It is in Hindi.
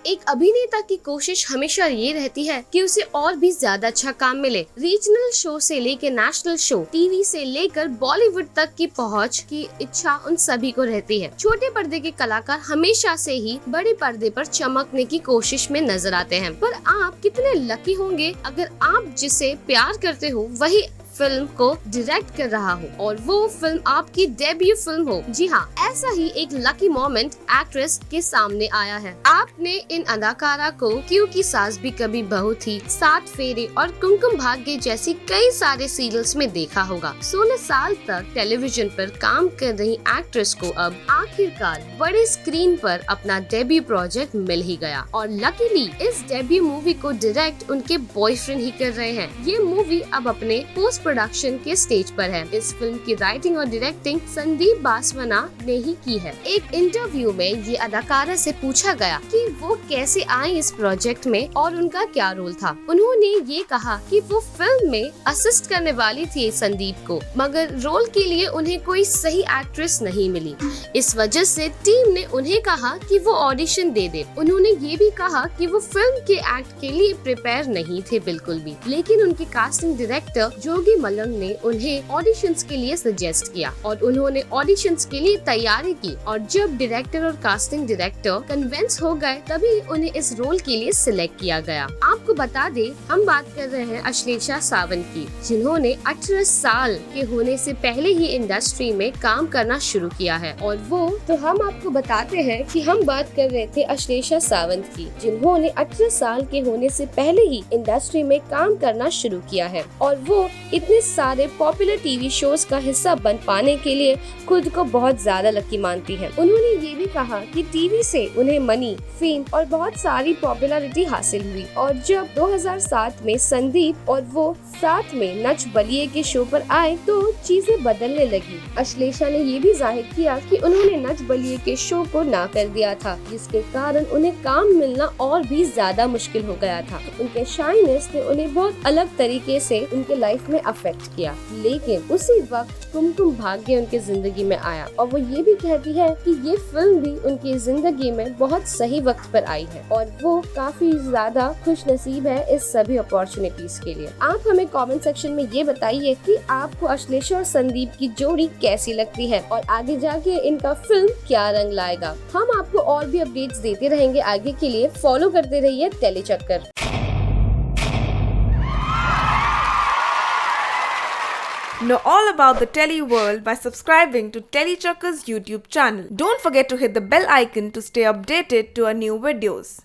एक अभिनेता की कोशिश हमेशा ये रहती है कि उसे और भी ज्यादा अच्छा काम मिले। रीजनल शो से लेकर नेशनल शो, टीवी से लेकर बॉलीवुड तक की पहुंच की इच्छा उन सभी को रहती है। छोटे पर्दे के कलाकार हमेशा से ही बड़े पर्दे पर चमकने की कोशिश में नजर आते हैं, पर आप कितने लकी होंगे अगर आप जिसे प्यार करते हो वही फिल्म को डायरेक्ट कर रहा हो और वो फिल्म आपकी डेब्यू फिल्म हो। जी हाँ, ऐसा ही एक लकी मोमेंट एक्ट्रेस के सामने आया है। आपने इन अदाकारा को क्यों की सास भी कभी बहू थी, 7 फेरे और कुमकुम भाग्य जैसी कई सारे सीरियल्स में देखा होगा। 16 साल तक टेलीविजन पर काम कर रही एक्ट्रेस को अब आखिरकार बड़े स्क्रीन पर अपना डेब्यू प्रोजेक्ट मिल ही गया और लकीली इस डेब्यू मूवी को डायरेक्ट उनके बॉयफ्रेंड ही कर रहे हैं। ये मूवी अब अपने पोस्ट प्रोडक्शन के स्टेज पर है। इस फिल्म की राइटिंग और डायरेक्टिंग संदीप बासवाना ने ही की है। एक इंटरव्यू में ये अदाकारा से पूछा गया कि वो कैसे आई इस प्रोजेक्ट में और उनका क्या रोल था। उन्होंने ये कहा कि वो फिल्म में असिस्ट करने वाली थी संदीप को, मगर रोल के लिए उन्हें कोई सही एक्ट्रेस नहीं मिली। इस वजह से टीम ने उन्हें कहा कि वो ऑडिशन दे दे। उन्होंने ये भी कहा कि वो फिल्म के एक्ट के लिए प्रिपेयर नहीं थे बिल्कुल भी, लेकिन उनके कास्टिंग डायरेक्टर जोगी मलंग ने उन्हें ऑडिशंस के लिए सजेस्ट किया और उन्होंने ऑडिशंस के लिए तैयारी की और जब डायरेक्टर और कास्टिंग डायरेक्टर कन्विंस हो गए तभी उन्हें इस रोल के लिए सिलेक्ट किया गया। आपको बता दे, हम बात कर रहे हैं अश्लेषा सावंत की, जिन्होंने 18 साल के होने से पहले ही इंडस्ट्री में काम करना शुरू किया है और हम आपको बताते हैं कि हम बात कर रहे थे अश्लेषा सावंत की, जिन्होंने 18 साल के होने से पहले ही इंडस्ट्री में काम करना शुरू किया है और वो इतने सारे पॉपुलर टीवी शोज का हिस्सा बन पाने के लिए खुद को बहुत ज्यादा लकी मानती है। उन्होंने ये भी कहा कि टीवी से उन्हें मनी, फेम और बहुत सारी पॉपुलैरिटी हासिल हुई और जब 2007 में संदीप और वो साथ में नच बलिए के शो पर आए तो चीजें बदलने लगी। अश्लेषा ने ये भी जाहिर किया कि उन्होंने नच बलिए के शो को ना कर दिया था, जिसके कारण उन्हें काम मिलना और भी ज्यादा मुश्किल हो गया था। उनके शाइनेस ने उन्हें बहुत अलग तरीके से उनके लाइफ में अफेक्ट किया, लेकिन उसी वक्त कुमकुम भाग्य उनके जिंदगी में आया और वो ये भी कहती है कि ये फिल्म भी उनकी जिंदगी में बहुत सही वक्त पर आई है और वो काफी ज्यादा खुश नसीब है इस सभी अपॉर्चुनिटीज के लिए। आप हमें कमेंट सेक्शन में ये बताइए कि आपको अश्लेषा और संदीप की जोड़ी कैसी लगती है और आगे जाके इनका फिल्म क्या रंग लाएगा। हम आपको और भी अपडेट्स देते रहेंगे। आगे के लिए फॉलो करते रहिए Tellychakkar. Know all about the Tele world by subscribing to Telechakka's YouTube channel. Don't forget to hit the bell icon to stay updated to our new videos.